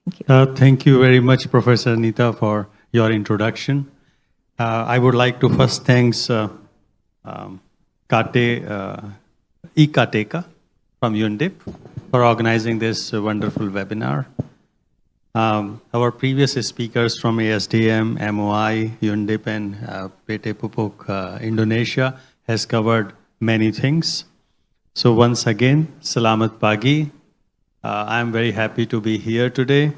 Thank you. Thank you very much, Professor Anita, for your introduction. I would like to first thanks Ikateka from UNDIP for organizing this wonderful webinar. Our previous speakers from ASDM, MOI, UNDIP, and PT Pupuk Indonesia has covered many things. So once again, Selamat Pagi. I am very happy to be here today.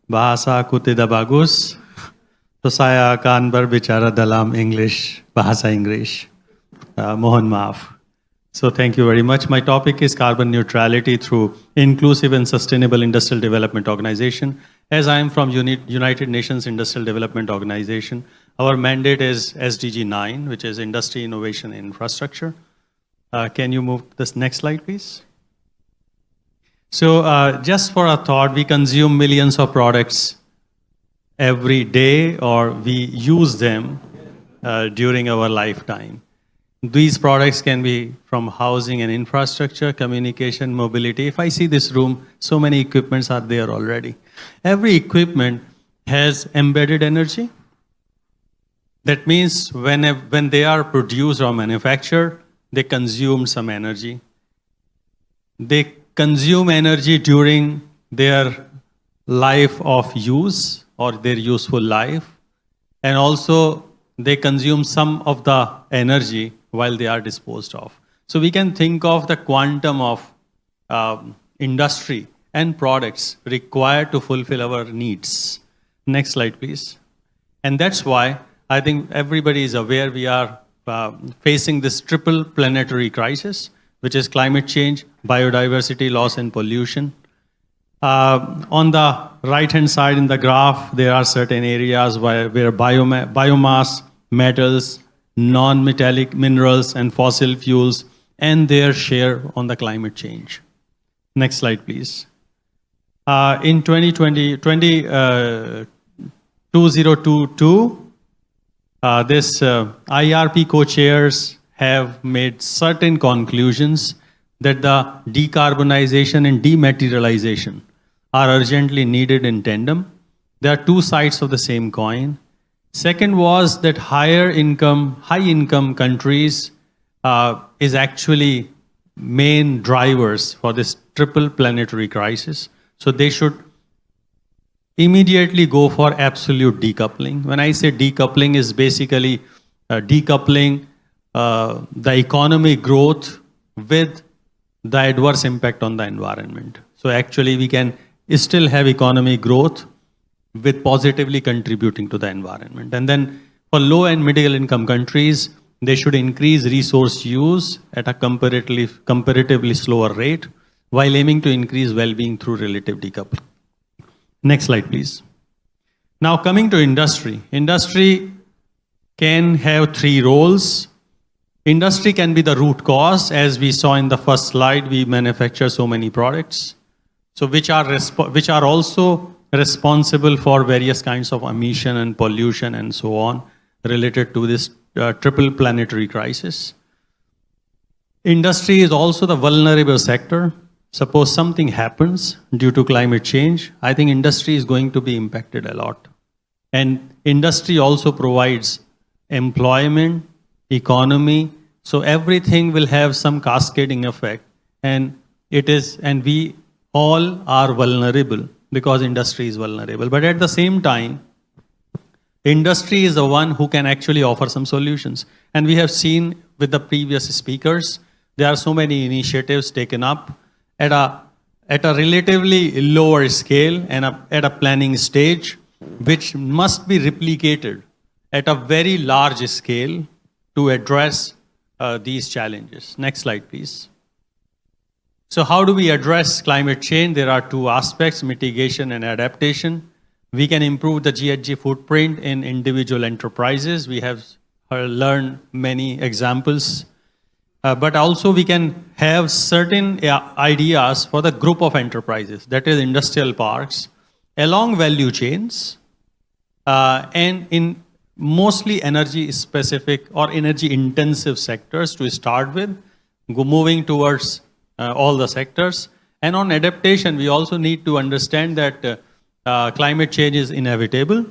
Bahasa aku tidak bagus, so saya akan berbicara dalam English, bahasa Inggris. Mohon maaf. So thank you very much. My topic is carbon neutrality through inclusive and sustainable industrial development organization. As I am from United Nations Industrial Development Organization, our mandate is SDG 9, which is Industry, Innovation, and Infrastructure. Can you move this next slide, please? So just for a thought, we consume millions of products every day, or we use them during our lifetime. These products can be from housing and infrastructure, communication, mobility. If I see this room, so many equipments are there already. Every equipment has embedded energy. That means when they are produced or manufactured, they consume some energy. They consume energy during their life of use or their useful life, and also they consume some of the energy while they are disposed of. So we can think of the quantum of industry and products required to fulfill our needs. Next slide, please. And that's why I think everybody is aware we are facing this triple planetary crisis, which is climate change, biodiversity loss, and pollution. On the right-hand side in the graph, there are certain areas where biomass, metals, non-metallic minerals, and fossil fuels, and their share on the climate change. Next slide, please. In 2022, this IRP co-chairs have made certain conclusions that the decarbonization and dematerialization are urgently needed in tandem. There are two sides of the same coin. Second was that high income countries is actually main drivers for this triple planetary crisis. So they should immediately go for absolute decoupling. When I say decoupling, is basically decoupling the economic growth with the adverse impact on the environment. So actually we can still have economic growth with positively contributing to the environment. And then for low and middle income countries, they should increase resource use at a comparatively slower rate while aiming to increase well-being through relative decoupling. Next slide, please. Now coming to industry. Industry can have three roles. Industry can be the root cause. As we saw in the first slide, we manufacture so many products, so which are also responsible for various kinds of emission and pollution and so on related to this triple planetary crisis. Industry is also the vulnerable sector. Suppose something happens due to climate change, I think industry is going to be impacted a lot. And industry also provides employment, economy, so everything will have some cascading effect, and we all are vulnerable because industry is vulnerable. But at the same time, industry is the one who can actually offer some solutions. And we have seen with the previous speakers, there are so many initiatives taken up at a relatively lower scale and at a planning stage, which must be replicated at a very large scale to address these challenges. Next slide, please. So how do we address climate change? There are two aspects, mitigation and adaptation. We can improve the GHG footprint in individual enterprises. We have learned many examples. But also we can have certain ideas for the group of enterprises, that is industrial parks, along value chains, and in mostly energy specific or energy intensive sectors to start with, moving towards all the sectors. And on adaptation, we also need to understand that climate change is inevitable.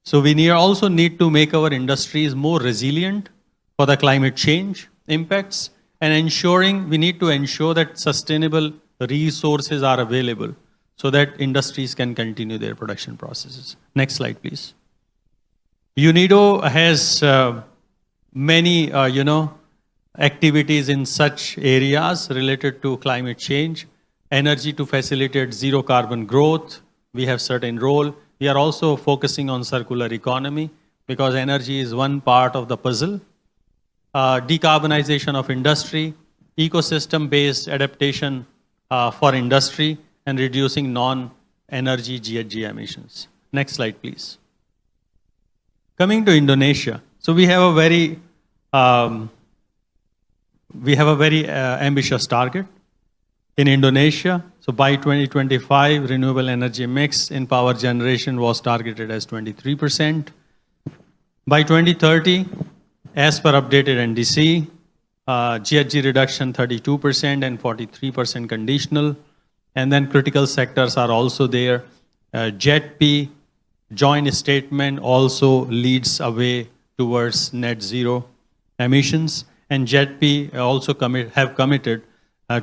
So we also need to make our industries more resilient for the climate change impacts, and we need to ensure that sustainable resources are available so that industries can continue their production processes. Next slide, please. UNIDO has many, activities in such areas related to climate change, energy to facilitate zero carbon growth. We have certain role. We are also focusing on circular economy because energy is one part of the puzzle. Decarbonization of industry, ecosystem-based adaptation for industry, and reducing non-energy GHG emissions. Next slide, please. Coming to Indonesia, so we have a very ambitious target in Indonesia. So by 2025, renewable energy mix in power generation was targeted as 23%. By 2030, as per updated NDC, GHG reduction 32% and 43% conditional. And then critical sectors are also there. JETP, joint statement, also leads away towards net zero emissions. And JETP also have committed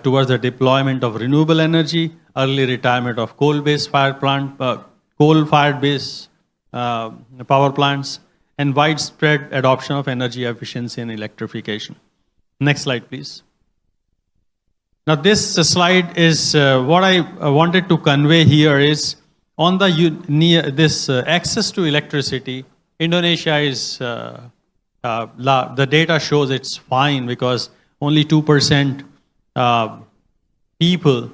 towards the deployment of renewable energy, early retirement of coal-based coal-fired based power plants, and widespread adoption of energy efficiency and electrification. Next slide, please. Now, this slide is what I wanted to convey here is on this access to electricity. Indonesia is the data shows it's fine because only 2% people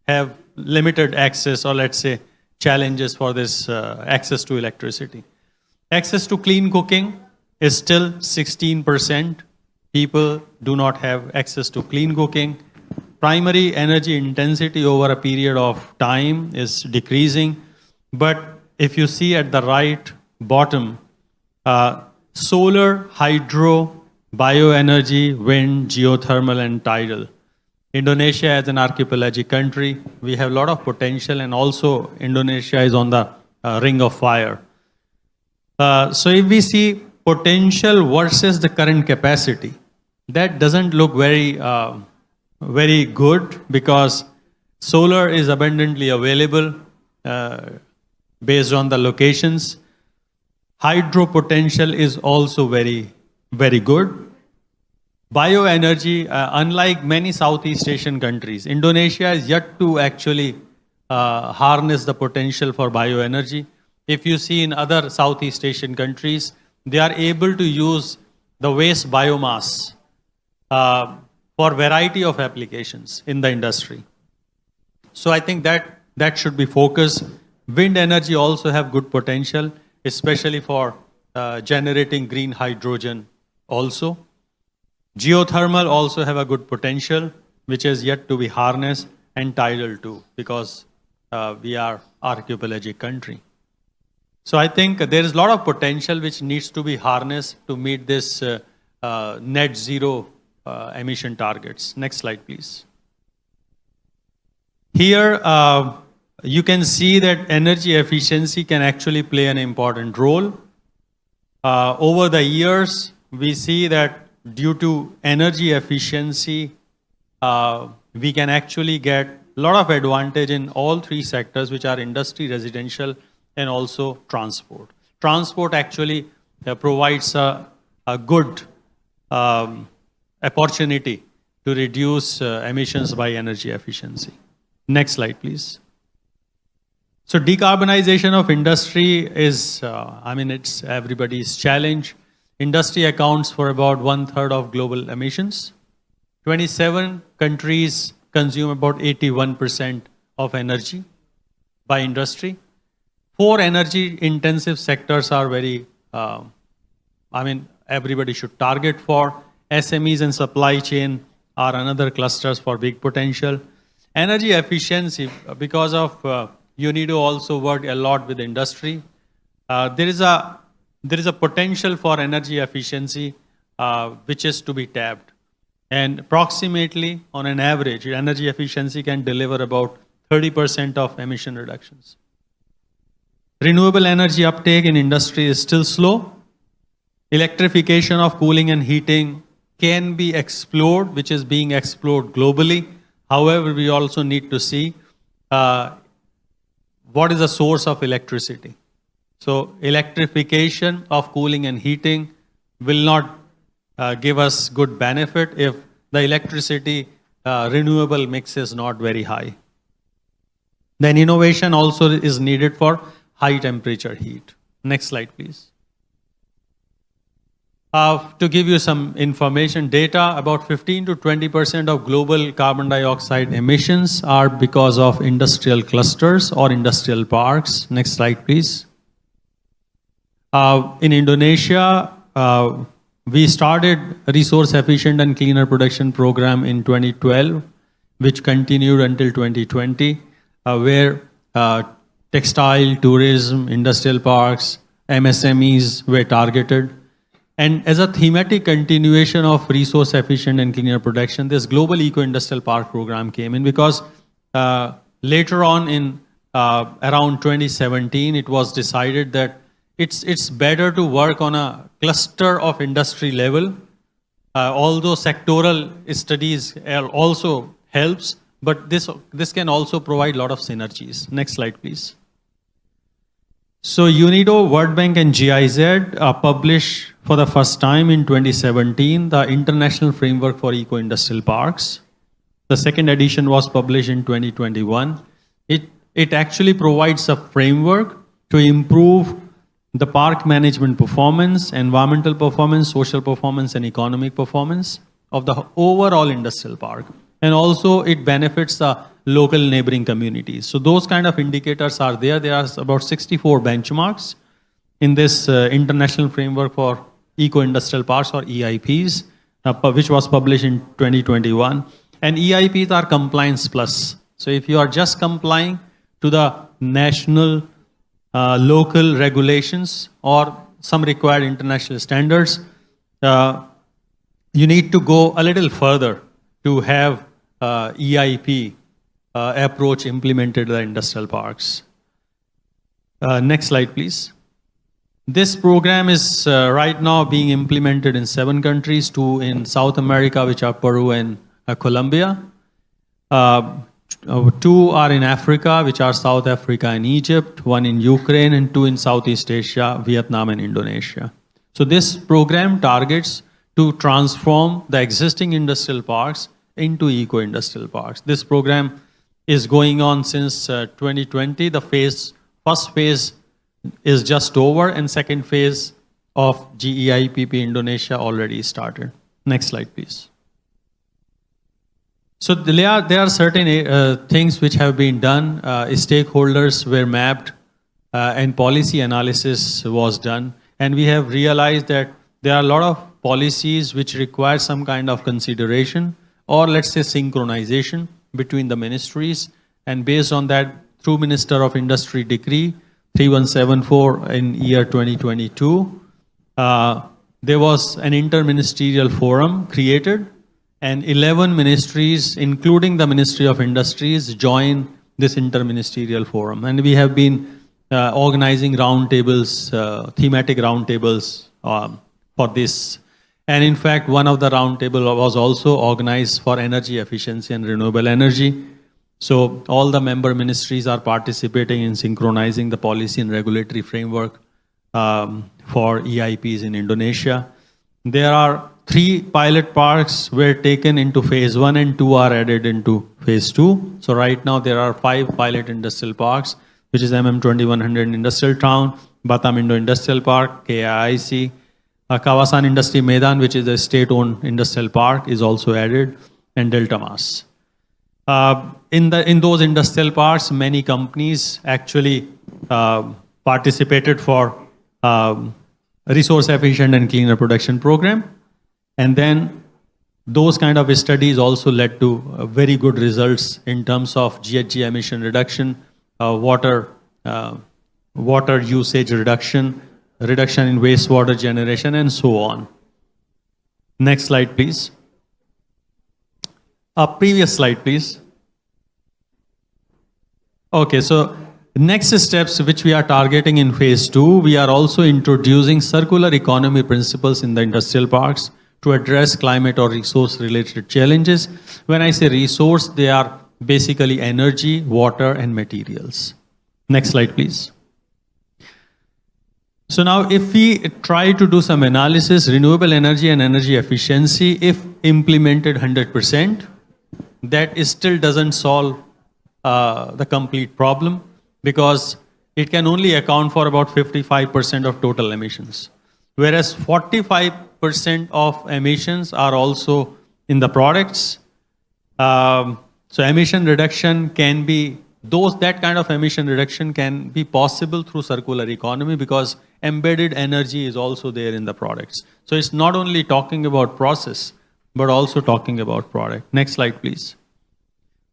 have limited access, or let's say challenges for this access to electricity. Access to clean cooking is still 16%. People do not have access to clean cooking. Primary energy intensity over a period of time is decreasing. But if you see at the right bottom, solar, hydro, bioenergy, wind, geothermal, and tidal. Indonesia as an archipelagic country, we have a lot of potential, and also Indonesia is on the ring of fire. So if we see potential versus the current capacity, that doesn't look very good because solar is abundantly available based on the locations. Hydro potential is also very, very good. Bioenergy, unlike many Southeast Asian countries, Indonesia is yet to actually harness the potential for bioenergy. If you see in other Southeast Asian countries, they are able to use the waste biomass for variety of applications in the industry. So I think that should be focused. Wind energy also have good potential, especially for generating green hydrogen also. Geothermal also have a good potential, which is yet to be harnessed, and tidal too, because we are archipelagic country. So I think there is a lot of potential which needs to be harnessed to meet this net zero emission targets. Next slide, please. Here, you can see that energy efficiency can actually play an important role. Over the years, we see that due to energy efficiency, we can actually get a lot of advantage in all three sectors, which are industry, residential, and also transport. Transport actually provides a good opportunity to reduce emissions by energy efficiency. Next slide, please. So decarbonization of industry is, it's everybody's challenge. Industry accounts for about 1/3 of global emissions. 27 countries consume about 81% of energy by industry. 4 energy-intensive sectors are very, everybody should target for. SMEs and supply chain are another clusters for big potential. Energy efficiency, because of UNIDO also worked a lot with industry. There is a potential for energy efficiency which is to be tapped. And approximately, on an average, energy efficiency can deliver about 30% of emission reductions. Renewable energy uptake in industry is still slow. Electrification of cooling and heating can be explored, which is being explored globally. However, we also need to see what is the source of electricity. So electrification of cooling and heating will not give us good benefit if the electricity renewable mix is not very high. Then innovation also is needed for high temperature heat. Next slide, please. To give you some information, data, about 15 to 20% of global carbon dioxide emissions are because of industrial clusters or industrial parks. Next slide, please. In Indonesia, we started a resource efficient and cleaner production program in 2012, which continued until 2020, where textile, tourism, industrial parks, MSMEs were targeted. And as a thematic continuation of resource efficient and cleaner production, this global eco-industrial park program came in because later on in around 2017, it was decided that it's better to work on a cluster of industry level, although sectoral studies also helps, but this can also provide a lot of synergies. Next slide, please. So UNIDO, World Bank and GIZ published for the first time in 2017 the International Framework for Eco-Industrial Parks. The second edition was published in 2021. It actually provides a framework to improve the park management performance, environmental performance, social performance, and economic performance of the overall industrial park. And also it benefits the local neighboring communities. So those kind of indicators are there. There are about 64 benchmarks in this International Framework for Eco-Industrial Parks, or EIPs, which was published in 2021. And EIPs are compliance plus. So if you are just complying to the national, local regulations or some required international standards, you need to go a little further to have EIP approach implemented in the industrial parks. Next slide, please. This program is right now being implemented in 7 countries, 2 in South America, which are Peru and Colombia. 2 are in Africa, which are South Africa and Egypt, 1 in Ukraine, and 2 in Southeast Asia, Vietnam and Indonesia. So this program targets to transform the existing industrial parks into eco-industrial parks. This program is going on since 2020. The first phase is just over, and second phase of GEIPP Indonesia already started. Next slide, please. So there are certain things which have been done. Stakeholders were mapped and policy analysis was done. And we have realized that there are a lot of policies which require some kind of consideration, or let's say synchronization between the ministries. And based on that, through Minister of Industry Decree 3174 in year 2022, there was an interministerial forum created, and 11 ministries, including the Ministry of Industries, join this interministerial forum. And we have been organizing roundtables, thematic roundtables for this. And in fact, one of the roundtable was also organized for energy efficiency and renewable energy. So all the member ministries are participating in synchronizing the policy and regulatory framework for EIPs in Indonesia. There are 3 pilot parks were taken into phase 1 and 2 are added into phase 2. So right now there are 5 pilot industrial parks, which is MM2100 Industrial Town, Batam Indo Industrial Park, KIIC, Kawasan Industri Medan, which is a state-owned industrial park, is also added, and Delta Mas. In those industrial parks, many companies actually participated for resource efficient and cleaner production program. And then those kind of studies also led to very good results in terms of GHG emission reduction, water usage reduction, reduction in wastewater generation, and so on. Next slide, please. Previous slide, please. Okay, so Next steps which we are targeting in phase 2, we are also introducing circular economy principles in the industrial parks to address climate or resource related challenges. When I say resource, they are basically energy, water and materials. Next slide, please. So now if we try to do some analysis, renewable energy and energy efficiency, if implemented 100%, that still doesn't solve the complete problem, because it can only account for about 55% of total emissions. Whereas 45% of emissions are also in the products. So emission reduction can be, that kind of emission reduction can be possible through circular economy, because embedded energy is also there in the products. So it's not only talking about process, but also talking about product. Next slide, please.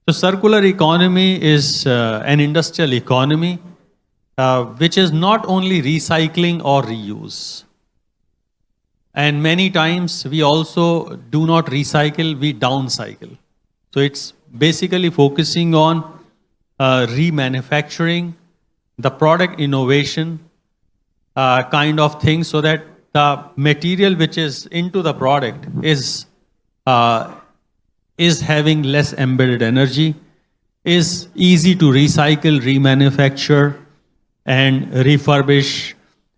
So circular economy is an industrial economy which is not only recycling or reuse. And many times we also do not recycle, we downcycle. So it's basically focusing on remanufacturing, the product innovation kind of thing, so that the material which is into the product is having less embedded energy, is easy to recycle, remanufacture, and refurbish.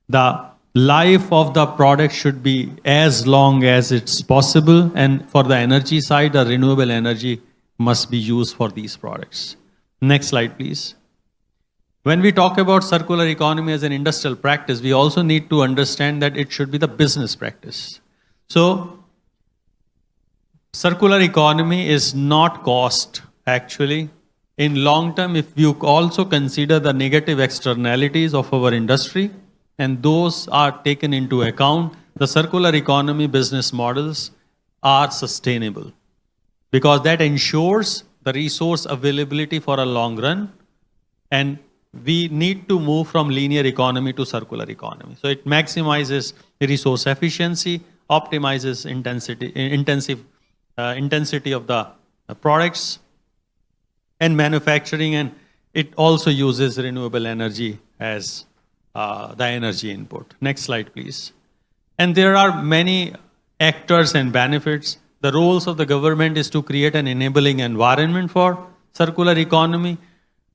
The life of the product should be as long as it's possible, and for the energy side, the renewable energy must be used for these products. Next slide, please. When we talk about circular economy as an industrial practice, we also need to understand that it should be the business practice. So circular economy is not cost, actually. In long term, if you also consider the negative externalities of our industry, and those are taken into account, the circular economy business models are sustainable, because that ensures the resource availability for a long run, and we need to move from linear economy to circular economy. So it maximizes resource efficiency, optimizes intensity of the products and manufacturing, and it also uses renewable energy as the energy input. Next slide, please. And there are many actors and benefits. The roles of the government is to create an enabling environment for circular economy,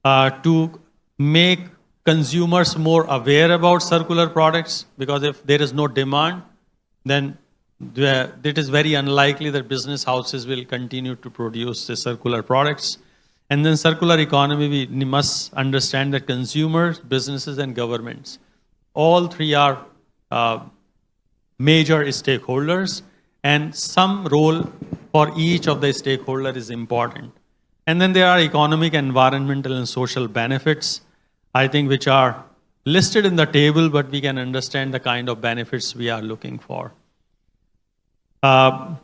to make consumers more aware about circular products, because if there is no demand, then it is very unlikely that business houses will continue to produce the circular products. And then circular economy, we must understand that consumers, businesses and governments, all three are major stakeholders, and some role for each of the stakeholders is important. And then there are economic, environmental and social benefits, I think, which are listed in the table, but we can understand the kind of benefits we are looking for. I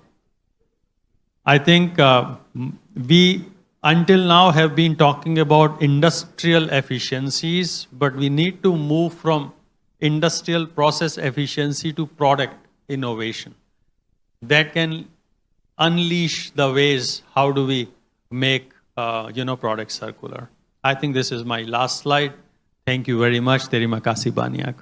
think we until now have been talking about industrial efficiencies, but we need to move from industrial process efficiency to product innovation. That can unleash the ways how do we make products circular. I think this is my last slide. Thank you very much. Terima kasih banyak.